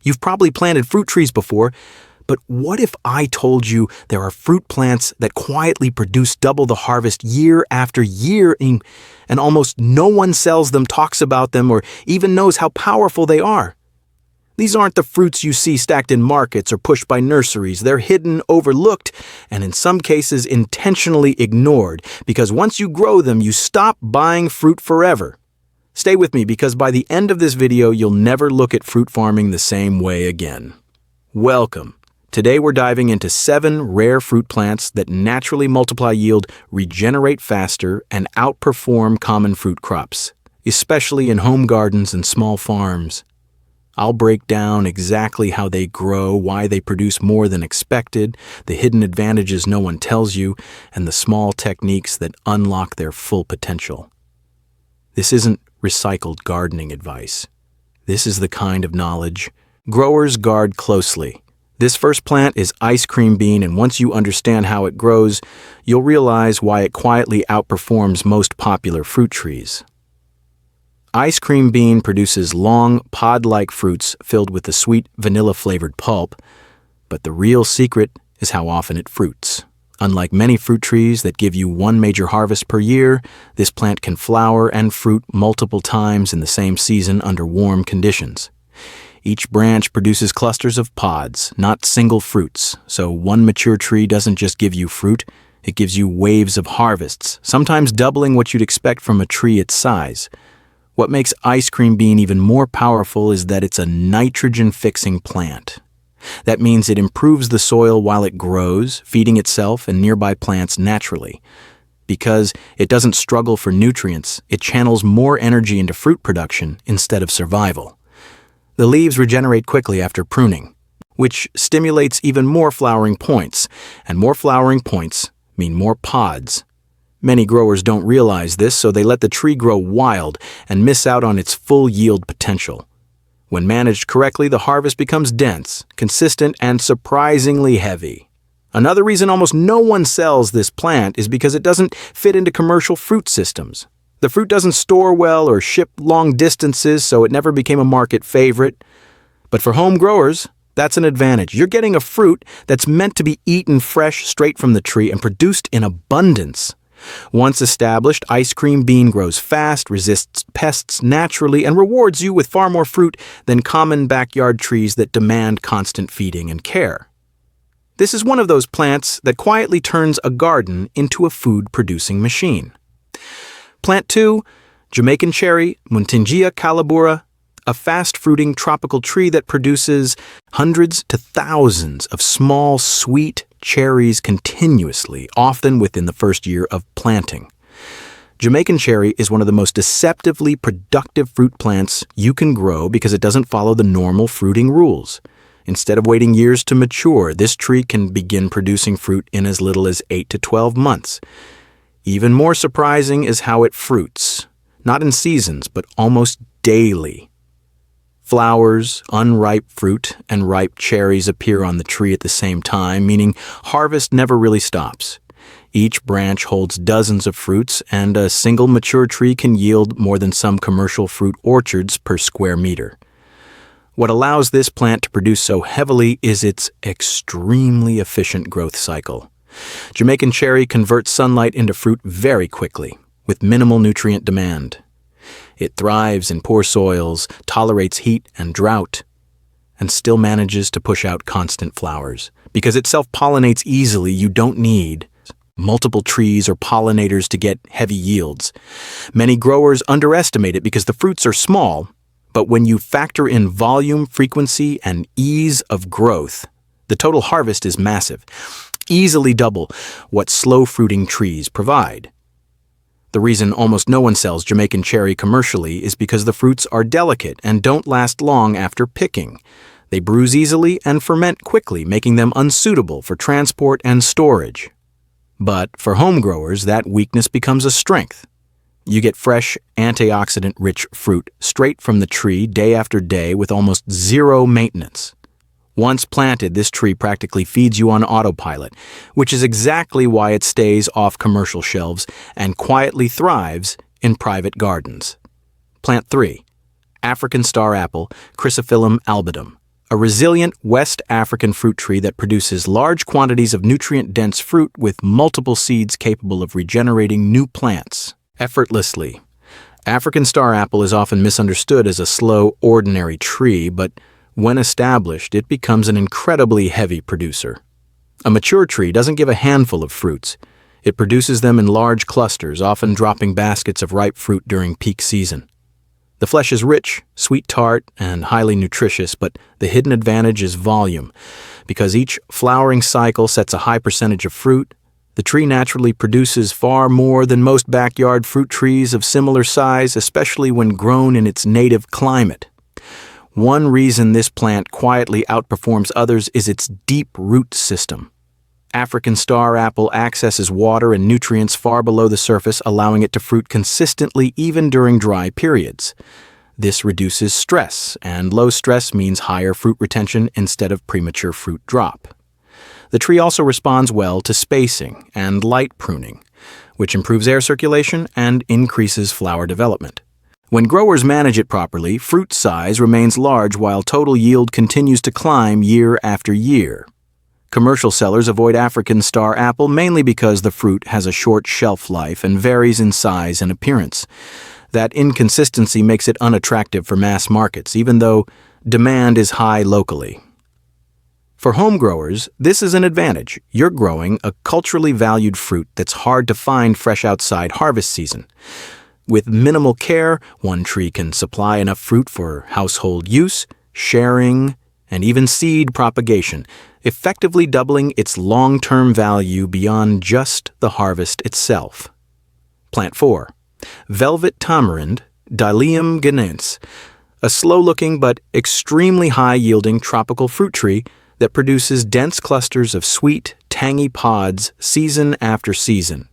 You've probably planted fruit trees before, but what if I told you there are fruit plants that quietly produce double the harvest year after year, and almost no one sells them, talks about them, or even knows how powerful they are? These aren't the fruits you see stacked in markets or pushed by nurseries. They're hidden, overlooked, and in some cases intentionally ignored, because once you grow them, you stop buying fruit forever. Stay with me, because by the end of this video, you'll never look at fruit farming the same way again. Welcome. Today we're diving into 7 rare fruit plants that naturally multiply yield, regenerate faster, and outperform common fruit crops, especially in home gardens and small farms. I'll break down exactly how they grow, why they produce more than expected, the hidden advantages no one tells you, and the small techniques that unlock their full potential. This isn't recycled gardening advice. This is the kind of knowledge growers guard closely. This first plant is ice cream bean, and once you understand how it grows, you'll realize why it quietly outperforms most popular fruit trees. Ice cream bean produces long, pod-like fruits filled with a sweet, vanilla-flavored pulp, but the real secret is how often it fruits. Unlike many fruit trees that give you one major harvest per year, this plant can flower and fruit multiple times in the same season under warm conditions. Each branch produces clusters of pods, not single fruits, so one mature tree doesn't just give you fruit, it gives you waves of harvests, sometimes doubling what you'd expect from a tree its size. What makes ice cream bean even more powerful is that it's a nitrogen-fixing plant. That means it improves the soil while it grows, feeding itself and nearby plants naturally. Because it doesn't struggle for nutrients, it channels more energy into fruit production instead of survival. The leaves regenerate quickly after pruning, which stimulates even more flowering points, and more flowering points mean more pods. Many growers don't realize this, so they let the tree grow wild and miss out on its full yield potential. When managed correctly, the harvest becomes dense, consistent, and surprisingly heavy. Another reason almost no one sells this plant is because it doesn't fit into commercial fruit systems. The fruit doesn't store well or ship long distances, so it never became a market favorite. But for home growers, that's an advantage. You're getting a fruit that's meant to be eaten fresh straight from the tree and produced in abundance. Once established, ice cream bean grows fast, resists pests naturally, and rewards you with far more fruit than common backyard trees that demand constant feeding and care. This is one of those plants that quietly turns a garden into a food-producing machine. Plant 2, Jamaican Cherry, Muntingia calabura, a fast-fruiting tropical tree that produces hundreds to thousands of small, sweet cherries continuously, often within the first year of planting. Jamaican cherry is one of the most deceptively productive fruit plants you can grow because it doesn't follow the normal fruiting rules. Instead of waiting years to mature, this tree can begin producing fruit in as little as 8 to 12 months. Even more surprising is how it fruits, not in seasons, but almost daily. Flowers, unripe fruit, and ripe cherries appear on the tree at the same time, meaning harvest never really stops. Each branch holds dozens of fruits, and a single mature tree can yield more than some commercial fruit orchards per square meter. What allows this plant to produce so heavily is its extremely efficient growth cycle. Jamaican cherry converts sunlight into fruit very quickly, with minimal nutrient demand. It thrives in poor soils, tolerates heat and drought, and still manages to push out constant flowers. Because it self-pollinates easily, you don't need multiple trees or pollinators to get heavy yields. Many growers underestimate it because the fruits are small, but when you factor in volume, frequency, and ease of growth, the total harvest is massive, easily double what slow-fruiting trees provide. The reason almost no one sells Jamaican cherry commercially is because the fruits are delicate and don't last long after picking. They bruise easily and ferment quickly, making them unsuitable for transport and storage. But for home growers, that weakness becomes a strength. You get fresh, antioxidant-rich fruit straight from the tree day after day with almost zero maintenance. Once planted, this tree practically feeds you on autopilot, which is exactly why it stays off commercial shelves and quietly thrives in private gardens. Plant 3, African star apple, Chrysophyllum albidum, a resilient West African fruit tree that produces large quantities of nutrient-dense fruit with multiple seeds capable of regenerating new plants effortlessly. African star apple is often misunderstood as a slow, ordinary tree, but when established, it becomes an incredibly heavy producer. A mature tree doesn't give a handful of fruits. It produces them in large clusters, often dropping baskets of ripe fruit during peak season. The flesh is rich, sweet tart, and highly nutritious, but the hidden advantage is volume. Because each flowering cycle sets a high percentage of fruit, the tree naturally produces far more than most backyard fruit trees of similar size, especially when grown in its native climate. One reason this plant quietly outperforms others is its deep root system. African star apple accesses water and nutrients far below the surface, allowing it to fruit consistently even during dry periods. This reduces stress, and low stress means higher fruit retention instead of premature fruit drop. The tree also responds well to spacing and light pruning, which improves air circulation and increases flower development. When growers manage it properly, fruit size remains large while total yield continues to climb year after year. Commercial sellers avoid African star apple mainly because the fruit has a short shelf life and varies in size and appearance. That inconsistency makes it unattractive for mass markets, even though demand is high locally. For home growers, this is an advantage. You're growing a culturally valued fruit that's hard to find fresh outside harvest season. With minimal care, one tree can supply enough fruit for household use, sharing, and even seed propagation, effectively doubling its long-term value beyond just the harvest itself. Plant 4. Velvet Tamarind, Dilium guinense, a slow-looking but extremely high-yielding tropical fruit tree that produces dense clusters of sweet, tangy pods season after season.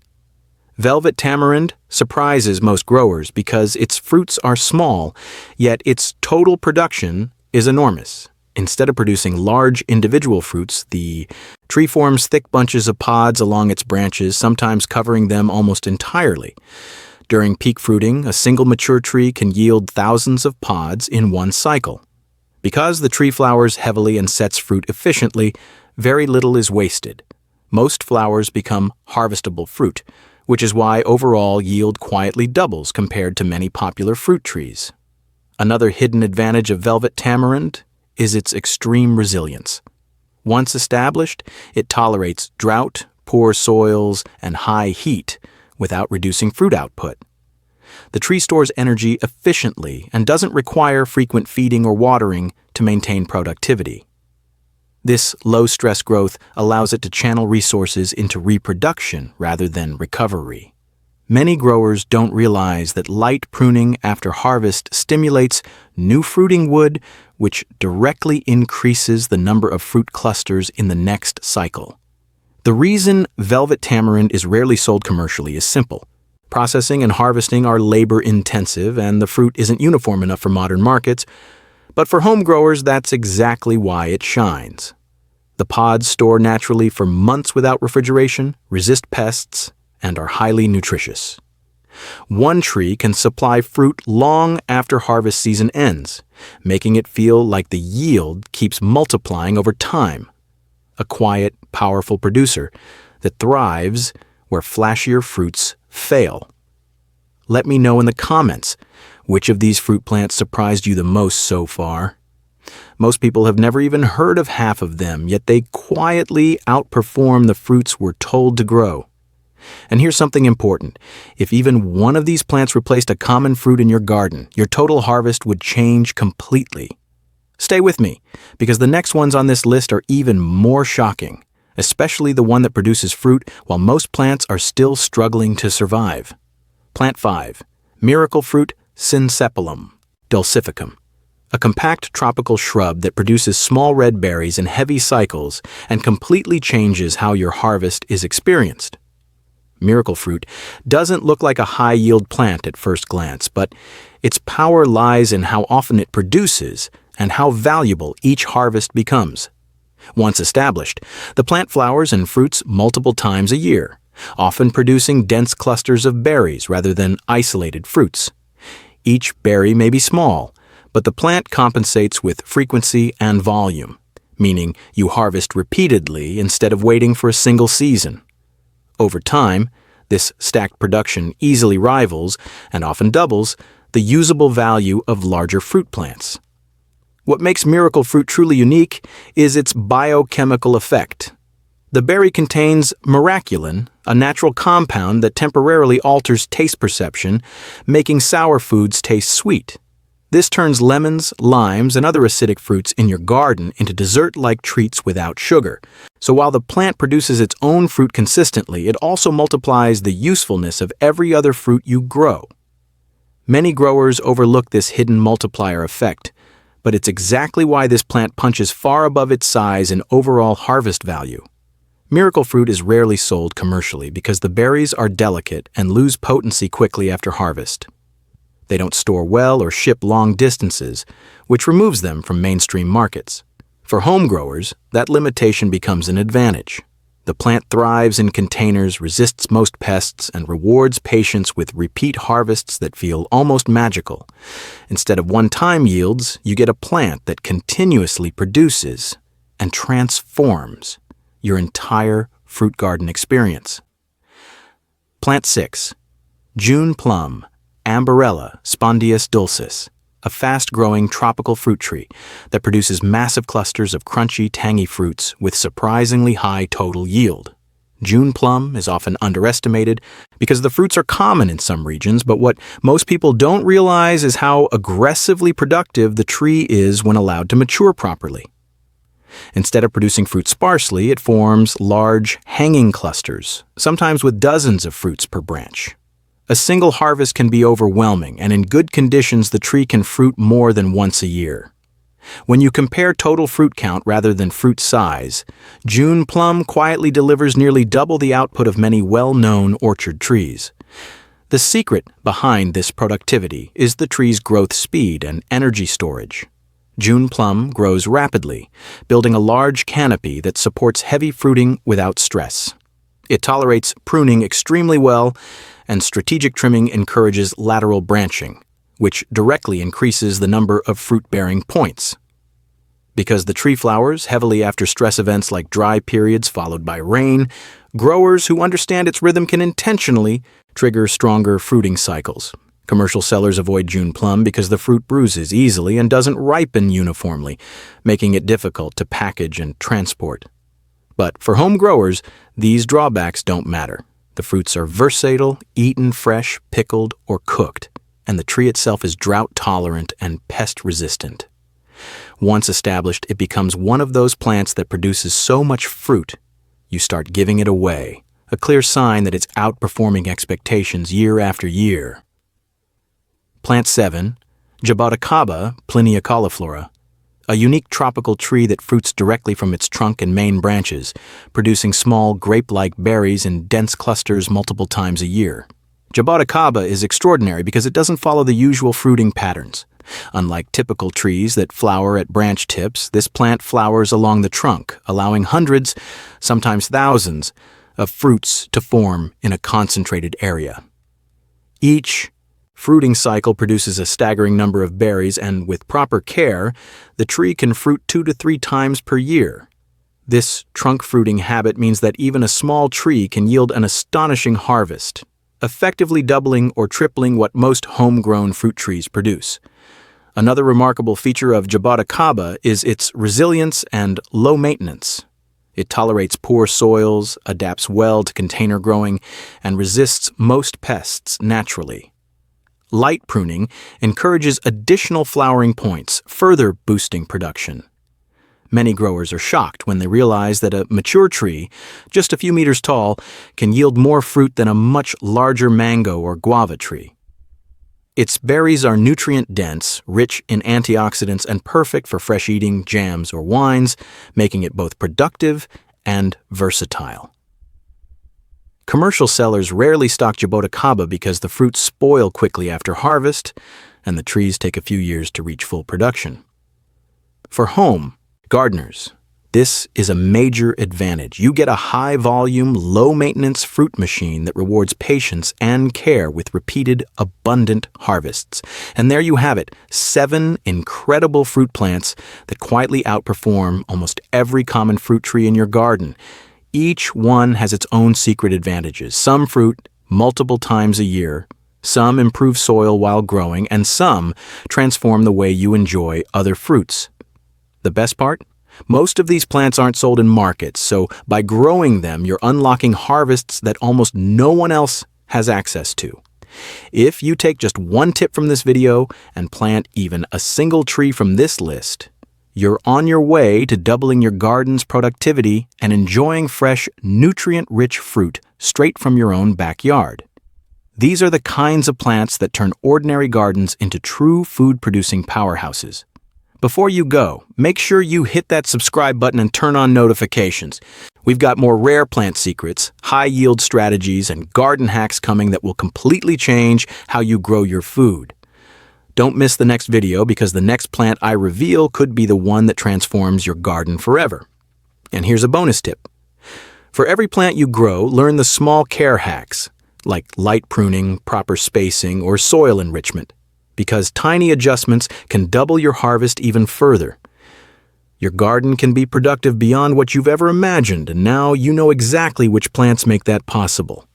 Velvet Tamarind surprises most growers because its fruits are small, yet its total production is enormous. Instead of producing large individual fruits, the tree forms thick bunches of pods along its branches, sometimes covering them almost entirely. During peak fruiting, a single mature tree can yield thousands of pods in one cycle. Because the tree flowers heavily and sets fruit efficiently, very little is wasted. Most flowers become harvestable fruit, which is why overall yield quietly doubles compared to many popular fruit trees. Another hidden advantage of Velvet Tamarind is its extreme resilience. Once established, it tolerates drought, poor soils, and high heat without reducing fruit output. The tree stores energy efficiently and doesn't require frequent feeding or watering to maintain productivity. This low-stress growth allows it to channel resources into reproduction rather than recovery. Many growers don't realize that light pruning after harvest stimulates new fruiting wood, which directly increases the number of fruit clusters in the next cycle. The reason Velvet Tamarind is rarely sold commercially is simple. Processing and harvesting are labor-intensive, and the fruit isn't uniform enough for modern markets, but for home growers, that's exactly why it shines. The pods store naturally for months without refrigeration, resist pests, and are highly nutritious. One tree can supply fruit long after harvest season ends, making it feel like the yield keeps multiplying over time. A quiet, powerful producer that thrives where flashier fruits fail. Let me know in the comments which of these fruit plants surprised you the most so far. Most people have never even heard of half of them, yet they quietly outperform the fruits we're told to grow. And here's something important. If even one of these plants replaced a common fruit in your garden, your total harvest would change completely. Stay with me, because the next ones on this list are even more shocking, especially the one that produces fruit while most plants are still struggling to survive. Plant 5. Miracle Fruit Syncephalum, dulcificum. A compact tropical shrub that produces small red berries in heavy cycles and completely changes how your harvest is experienced. Miracle fruit doesn't look like a high-yield plant at first glance, but its power lies in how often it produces and how valuable each harvest becomes. Once established, the plant flowers and fruits multiple times a year, often producing dense clusters of berries rather than isolated fruits. Each berry may be small, But the plant compensates with frequency and volume, meaning you harvest repeatedly instead of waiting for a single season. Over time, this stacked production easily rivals, and often doubles, the usable value of larger fruit plants. What makes miracle fruit truly unique is its biochemical effect. The berry contains miraculin, a natural compound that temporarily alters taste perception, making sour foods taste sweet. This turns lemons, limes, and other acidic fruits in your garden into dessert-like treats without sugar. So while the plant produces its own fruit consistently, it also multiplies the usefulness of every other fruit you grow. Many growers overlook this hidden multiplier effect, but it's exactly why this plant punches far above its size in overall harvest value. Miracle fruit is rarely sold commercially because the berries are delicate and lose potency quickly after harvest. They don't store well or ship long distances, which removes them from mainstream markets. For home growers, that limitation becomes an advantage. The plant thrives in containers, resists most pests, and rewards patience with repeat harvests that feel almost magical. Instead of one-time yields, you get a plant that continuously produces and transforms your entire fruit garden experience. Plant 6. June Plum, Ambarella spondius dulcis, a fast-growing tropical fruit tree that produces massive clusters of crunchy, tangy fruits with surprisingly high total yield. June plum is often underestimated because the fruits are common in some regions, but what most people don't realize is how aggressively productive the tree is when allowed to mature properly. Instead of producing fruit sparsely, it forms large, hanging clusters, sometimes with dozens of fruits per branch. A single harvest can be overwhelming, and in good conditions the tree can fruit more than once a year. When you compare total fruit count rather than fruit size, June plum quietly delivers nearly double the output of many well-known orchard trees. The secret behind this productivity is the tree's growth speed and energy storage. June plum grows rapidly, building a large canopy that supports heavy fruiting without stress. It tolerates pruning extremely well, and strategic trimming encourages lateral branching, which directly increases the number of fruit-bearing points. Because the tree flowers heavily after stress events like dry periods followed by rain, growers who understand its rhythm can intentionally trigger stronger fruiting cycles. Commercial sellers avoid June plum because the fruit bruises easily and doesn't ripen uniformly, making it difficult to package and transport. But for home growers, these drawbacks don't matter. The fruits are versatile, eaten fresh, pickled, or cooked, and the tree itself is drought-tolerant and pest-resistant. Once established, it becomes one of those plants that produces so much fruit, you start giving it away, a clear sign that it's outperforming expectations year after year. Plant 7. Jaboticaba cauliflora, a unique tropical tree that fruits directly from its trunk and main branches, producing small grape-like berries in dense clusters multiple times a year. Jaboticaba is extraordinary because it doesn't follow the usual fruiting patterns. Unlike typical trees that flower at branch tips, this plant flowers along the trunk, allowing hundreds, sometimes thousands, of fruits to form in a concentrated area. Each fruiting cycle produces a staggering number of berries, and with proper care, the tree can fruit 2 to 3 times per year. This trunk fruiting habit means that even a small tree can yield an astonishing harvest, effectively doubling or tripling what most homegrown fruit trees produce. Another remarkable feature of Jaboticaba is its resilience and low maintenance. It tolerates poor soils, adapts well to container growing, and resists most pests naturally. Light pruning encourages additional flowering points, further boosting production. Many growers are shocked when they realize that a mature tree, just a few meters tall, can yield more fruit than a much larger mango or guava tree. Its berries are nutrient-dense, rich in antioxidants, and perfect for fresh eating, jams, or wines, making it both productive and versatile. Commercial sellers rarely stock Jaboticaba because the fruits spoil quickly after harvest, and the trees take a few years to reach full production. For home gardeners, This is a major advantage. You get a high-volume, low-maintenance fruit machine that rewards patience and care with repeated, abundant harvests. And there you have it, 7 incredible fruit plants that quietly outperform almost every common fruit tree in your garden. Each one has its own secret advantages. Some fruit multiple times a year, some improve soil while growing, and some transform the way you enjoy other fruits. The best part? Most of these plants aren't sold in markets, so by growing them, you're unlocking harvests that almost no one else has access to. If you take just one tip from this video and plant even a single tree from this list, you're on your way to doubling your garden's productivity and enjoying fresh, nutrient-rich fruit straight from your own backyard. These are the kinds of plants that turn ordinary gardens into true food-producing powerhouses. Before you go, make sure you hit that subscribe button and turn on notifications. We've got more rare plant secrets, high-yield strategies, and garden hacks coming that will completely change how you grow your food. Don't miss the next video because the next plant I reveal could be the one that transforms your garden forever. And here's a bonus tip. For every plant you grow, learn the small care hacks, like light pruning, proper spacing, or soil enrichment, because tiny adjustments can double your harvest even further. Your garden can be productive beyond what you've ever imagined, and now you know exactly which plants make that possible.